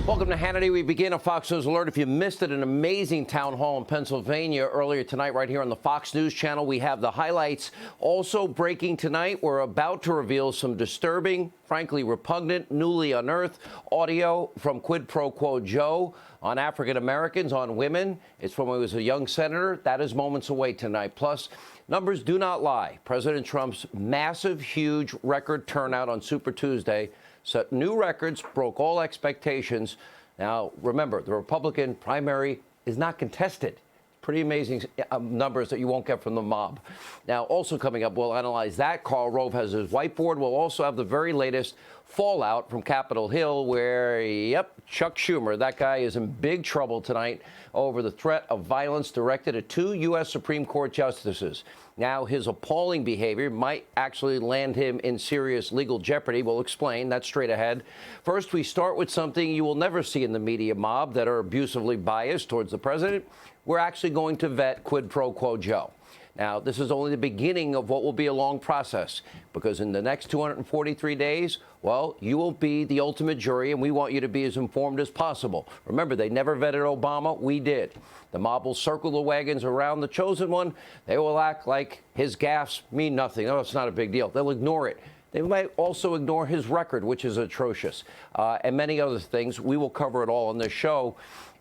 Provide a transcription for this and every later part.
Welcome to Hannity. We begin a Fox News Alert. If you missed it, an amazing town hall in Pennsylvania earlier tonight right here on the Fox News channel. We have the highlights. Also breaking tonight, we're about to reveal some disturbing, frankly repugnant, newly unearthed audio from Quid Pro Quo Joe on African Americans, on women. It's from when he was a young senator. That is moments away tonight. Plus, numbers do not lie. President Trump's massive, huge record turnout on Super Tuesday set new records, broke all expectations. Now, remember, the Republican primary is not contested. Pretty amazing numbers that you won't get from the mob. Now, also coming up, we'll analyze that. Karl Rove has his whiteboard. We'll also have the very latest fallout from Capitol Hill where, yep, Chuck Schumer, that guy is in big trouble tonight over the threat of violence directed at two U.S. Supreme Court justices. Now, his appalling behavior might actually land him in serious legal jeopardy. We'll explain. That's straight ahead. First, we start with something you will never see in the media mob that are abusively biased towards the president. We're actually going to vet Quid Pro Quo Joe. Now, this is only the beginning of what will be a long process, because in the next 243 days, well, you will be the ultimate jury, and we want you to be as informed as possible. Remember, they never vetted Obama. We did. The mob will circle the wagons around the chosen one. They will act like his gaffes mean nothing. No, it's not a big deal. They'll ignore it. They might also ignore his record, which is atrocious, and many other things. We will cover it all on this show.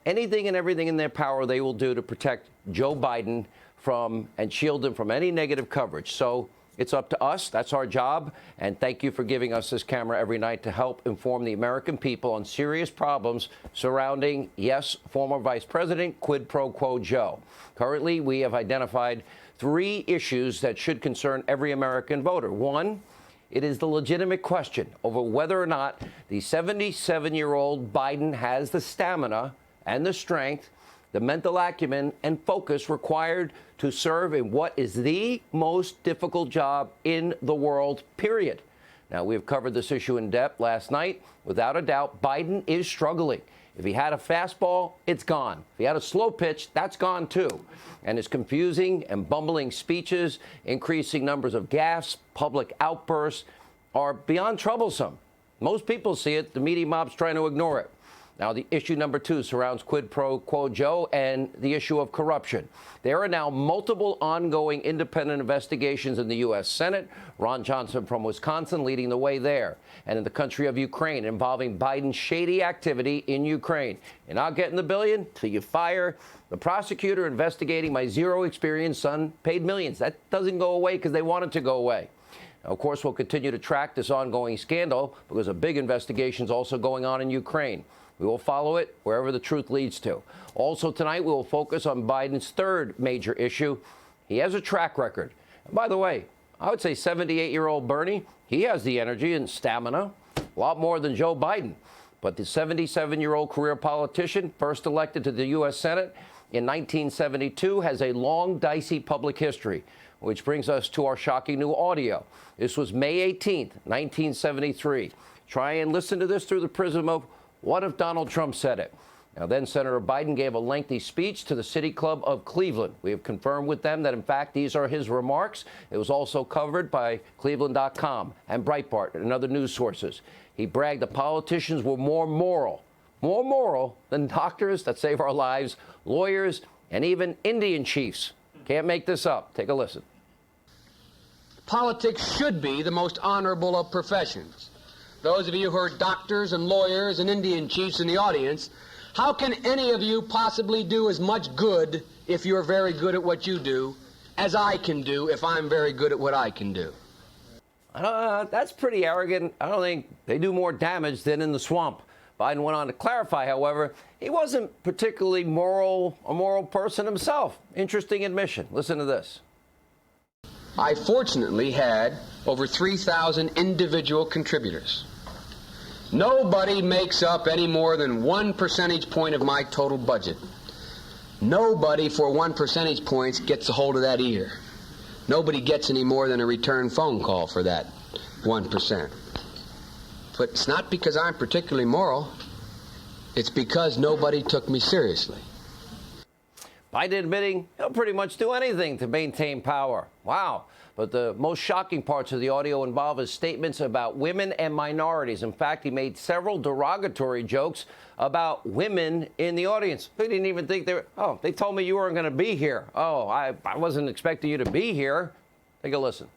Anything and everything in their power they will do to protect Joe Biden from and shield him from any negative coverage. So it's up to us. That's our job. And thank you for giving us this camera every night to help inform the American people on serious problems surrounding, yes, former Vice President Quid Pro Quo Joe. Currently, we have identified 3 issues that should concern every American voter. One, it is the legitimate question over whether or not the 77-year-old Biden has the stamina and the strength, the mental acumen and focus required to serve in what is the most difficult job in the world, period. Now, we've covered this issue in depth last night. Without a doubt, Biden is struggling. If he had a fastball, it's gone. If he had a slow pitch, that's gone too. And his confusing and bumbling speeches, increasing numbers of gaffes, public outbursts are beyond troublesome. Most people see it. The media mob's trying to ignore it. Now, the issue number 2 surrounds Quid Pro Quo Joe and the issue of corruption. There are now multiple ongoing independent investigations in the U.S. Senate. Ron Johnson from Wisconsin leading the way there. And in the country of Ukraine involving Biden's shady activity in Ukraine. You're not getting the billion till you fire the prosecutor investigating my zero-experience son paid millions. That doesn't go away because they want it to go away. Now, of course, we'll continue to track this ongoing scandal because a big investigation is also going on in Ukraine. We will follow it wherever the truth leads to. Also tonight, we will focus on Biden's third major issue. He has a track record. And by the way, I would say 78-year-old Bernie, he has the energy and stamina, a lot more than Joe Biden. But the 77-year-old career politician, first elected to the U.S. Senate in 1972, has a long, dicey public history, which brings us to our shocking new audio. This was May 18th, 1973. Try and listen to this through the prism of what if Donald Trump said it? Now, then Senator Biden gave a lengthy speech to the City Club of Cleveland. We have confirmed with them that, in fact, these are his remarks. It was also covered by Cleveland.com and Breitbart and other news sources. He bragged that politicians were more moral than doctors that save our lives, lawyers, and even Indian chiefs. Can't make this up. Take a listen. Politics should be the most honorable of professions. Those of you who are doctors and lawyers and Indian chiefs in the audience, how can any of you possibly do as much good if you're very good at what you do as I can do if I'm very good at what I can do? That's pretty arrogant. I don't think they do more damage than in the swamp. Biden went on to clarify, however, he wasn't particularly a moral person himself. Interesting admission. Listen to this. I fortunately had over 3,000 individual contributors. Nobody makes up any more than 1 percentage point of my total budget. Nobody for 1 percentage point gets a hold of that either. Nobody gets any more than a return phone call for that 1%. But it's not because I'm particularly moral. It's because nobody took me seriously. Biden admitting he'll pretty much do anything to maintain power. Wow. But the most shocking parts of the audio involve his statements about women and minorities. In fact, he made several derogatory jokes about women in the audience. They didn't even think they were, oh, they told me you weren't going to be here. Oh, I wasn't expecting you to be here. Take a listen.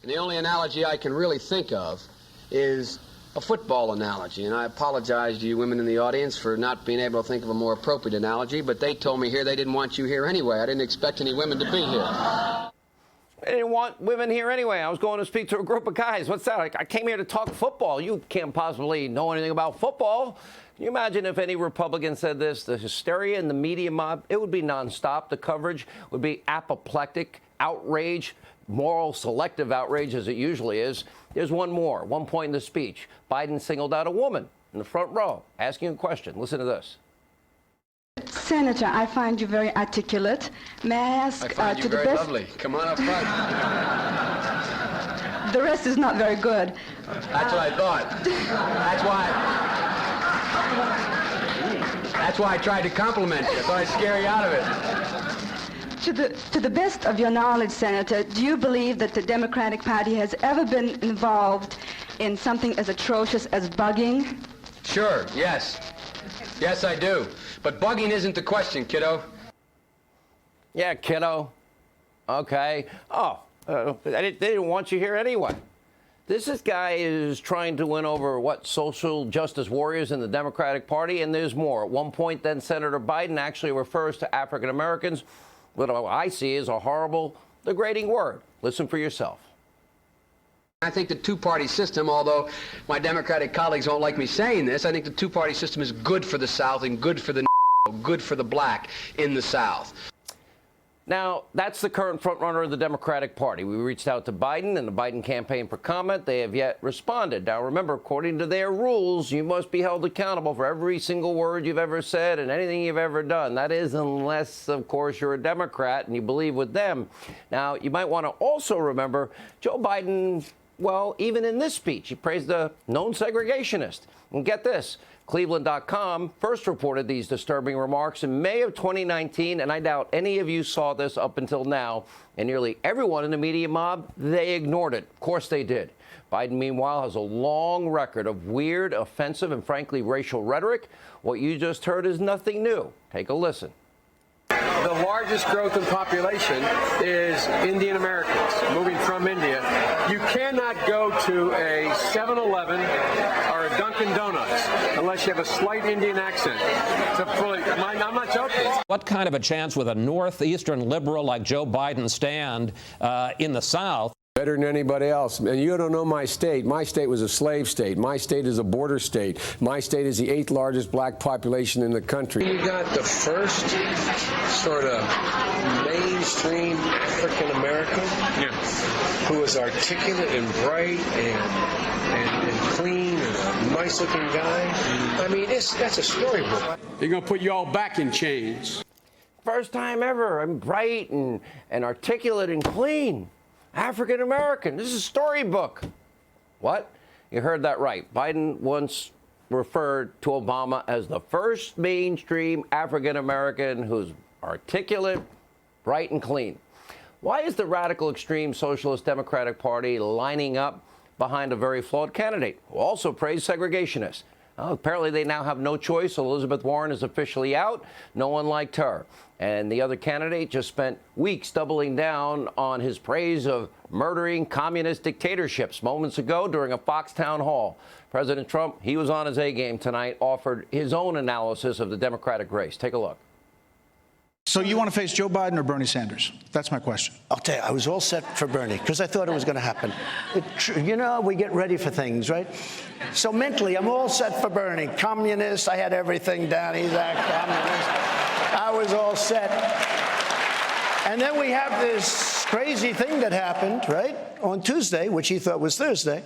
And the only analogy I can really think of is a football analogy, and I apologize to you women in the audience for not being able to think of a more appropriate analogy, but they told me here they didn't want you here anyway. I didn't expect any women to be here. I didn't want women here anyway. I was going to speak to a group of guys. What's that? I came here to talk football. You can't possibly know anything about football. Can you imagine if any Republican said this? The hysteria in the media mob, it would be nonstop. The coverage would be apoplectic, outrage, moral selective outrage, as it usually is. There's one more. One point in the speech, Biden singled out a woman in the front row, asking a question. Listen to this. Senator, I find you very articulate. May I ask I find you very lovely. Come on up front. The rest is not very good. That's what I thought. That's why I tried to compliment you. I thought I'd scare you out of it. To the best of your knowledge, Senator, do you believe that the Democratic Party has ever been involved in something as atrocious as bugging? Sure, yes. Yes, I do. But bugging isn't the question, kiddo. Yeah, kiddo. Okay. Oh, they didn't want you here anyway. This guy is trying to win over, what, social justice warriors in the Democratic Party, and there's more. At one point, then, Senator Biden actually refers to African Americans, what I see is a horrible, degrading word. Listen for yourself. I think the two-party system, although my Democratic colleagues don't like me saying this, I think the two-party system is good for the South and good for the good for the black in the South. Now, that's the current frontrunner of the Democratic Party. We reached out to Biden and the Biden campaign for comment. They have yet responded. Now, remember, according to their rules, you must be held accountable for every single word you've ever said and anything you've ever done. That is, unless, of course, you're a Democrat and you believe with them. Now, you might want to also remember Joe Biden, well, even in this speech, he praised a known segregationist. And get this. Cleveland.com first reported these disturbing remarks in May of 2019, and I doubt any of you saw this up until now. And nearly everyone in the media mob, they ignored it. Of course they did. Biden, meanwhile, has a long record of weird, offensive, and frankly racial rhetoric. What you just heard is nothing new. Take a listen. The largest growth in population is Indian Americans moving from India. You cannot go to a 7-Eleven or a Dunkin' Donuts unless you have a slight Indian accent. I'm not joking. What kind of a chance would a northeastern liberal like Joe Biden stand in the South? Better than anybody else. And you don't know my state. My state was a slave state. My state is a border state. My state is the 8th largest black population in the country. You got the first sort of mainstream African American who is articulate and bright and clean and a nice looking guy. I mean, that's a storybook. They're going to put you all back in chains. First time ever. I'm bright and articulate and clean. African American. This is a storybook. What? You heard that right. Biden once referred to Obama as the first mainstream African American who's articulate, bright, and clean. Why is the radical extreme Socialist Democratic Party lining up behind a very flawed candidate who also praised segregationists? Well, apparently they now have no choice. Elizabeth Warren is officially out. No one liked her. And the other candidate just spent weeks doubling down on his praise of murdering communist dictatorships moments ago during a Fox town hall. President Trump, he was on his A game tonight, offered his own analysis of the Democratic race. Take a look. So you want to face Joe Biden or Bernie Sanders? That's my question. I'll tell you, I was all set for Bernie because I thought it was going to happen. You know, we get ready for things, right? So mentally, I'm all set for Bernie. Communist, I had everything down. He's that communist. I was all set. And then we have this crazy thing that happened, right, on Tuesday, which he thought was Thursday.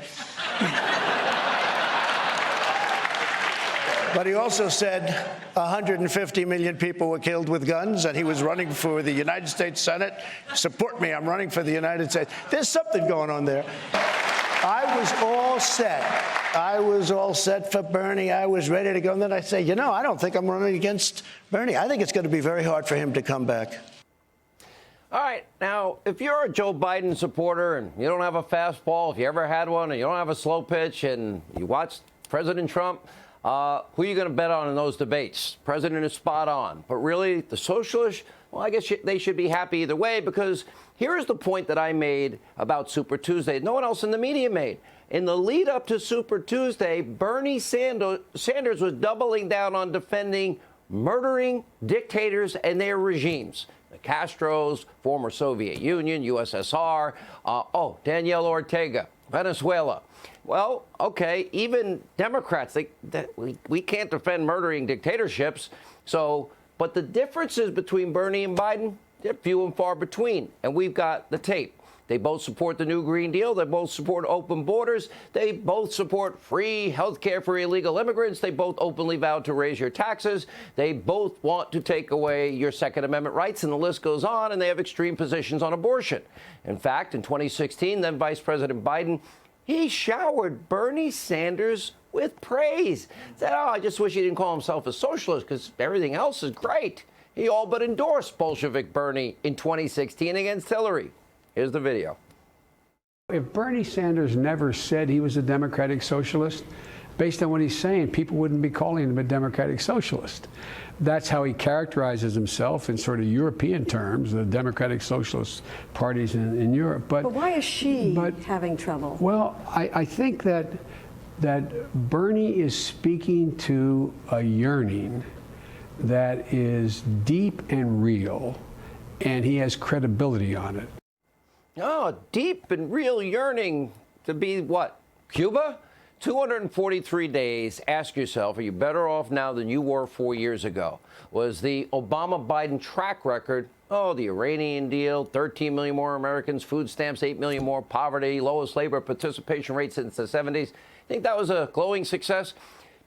But he also said 150 million people were killed with guns, and he was running for the United States Senate. Support me, I'm running for the United States. There's something going on there. I was all set I was all set for Bernie. I was ready to go. And then I say, you know, I don't think I'm running against Bernie. I think it's going to be very hard for him to come back. All right. Now, if you're a Joe Biden supporter and you don't have a fastball, if you ever had one, and you don't have a slow pitch, and you watch President Trump, who are you going to bet on in those debates? President is spot on. But really, the socialists, well, I guess they should be happy either way, because here's the point that I made about Super Tuesday. No one else in the media made. In the lead up to Super Tuesday, Bernie Sanders was doubling down on defending murdering dictators and their regimes. The Castros, former Soviet Union, USSR, Daniel Ortega, Venezuela. Well, okay, even Democrats, we can't defend murdering dictatorships. But the differences between Bernie and Biden, they're few and far between. And we've got the tape. They both support the new Green Deal. They both support open borders. They both support free health care for illegal immigrants. They both openly vowed to raise your taxes. They both want to take away your Second Amendment rights, and the list goes on, and they have extreme positions on abortion. In fact, in 2016, then Vice President Biden, he showered Bernie Sanders with praise. Said, I just wish he didn't call himself a socialist because everything else is great. He all but endorsed Bolshevik Bernie in 2016 against Hillary. Here's the video. If Bernie Sanders never said he was a democratic socialist, based on what he's saying, people wouldn't be calling him a democratic socialist. That's how he characterizes himself in sort of European terms, the democratic socialist parties in Europe. But why is she having trouble? Well, I think that Bernie is speaking to a yearning that is deep and real, and he has credibility on it. Oh, deep and real yearning to be what? Cuba? 243 days. Ask yourself, are you better off now than you were 4 years ago? Was the Obama-Biden track record, the Iranian deal, 13 million more Americans, food stamps, 8 million more, poverty, lowest labor participation rate since the 70s? Think that was a glowing success?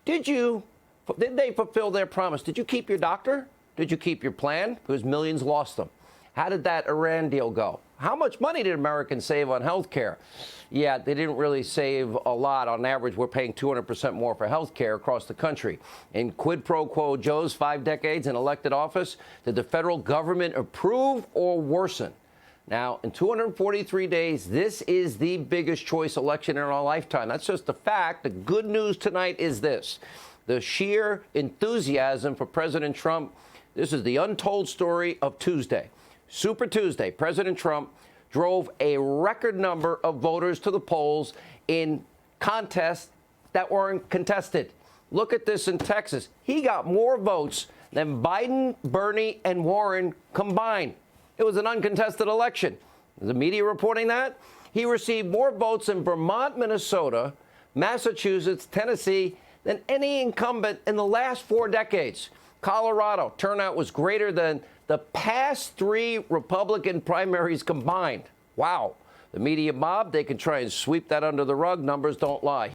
Did they fulfill their promise? Did you keep your doctor? Did you keep your plan? Because millions lost them. How did that Iran deal go? How much money did Americans save on health care? Yeah, they didn't really save a lot. On average, we're paying 200% more for health care across the country. In quid pro quo Joe's 5 decades in elected office, did the federal government improve or worsen? Now, in 243 days, this is the biggest choice election in our lifetime. That's just a fact. The good news tonight is this. The sheer enthusiasm for President Trump. This is the untold story of Tuesday. Super Tuesday, President Trump drove a record number of voters to the polls in contests that weren't contested. Look at this in Texas. He got more votes than Biden, Bernie, and Warren combined. It was an uncontested election. The media reporting that. He received more votes in Vermont, Minnesota, Massachusetts, Tennessee than any incumbent in the last 4 decades. Colorado, turnout was greater than the past 3 Republican primaries combined. Wow. The media mob, they can try and sweep that under the rug. Numbers don't lie.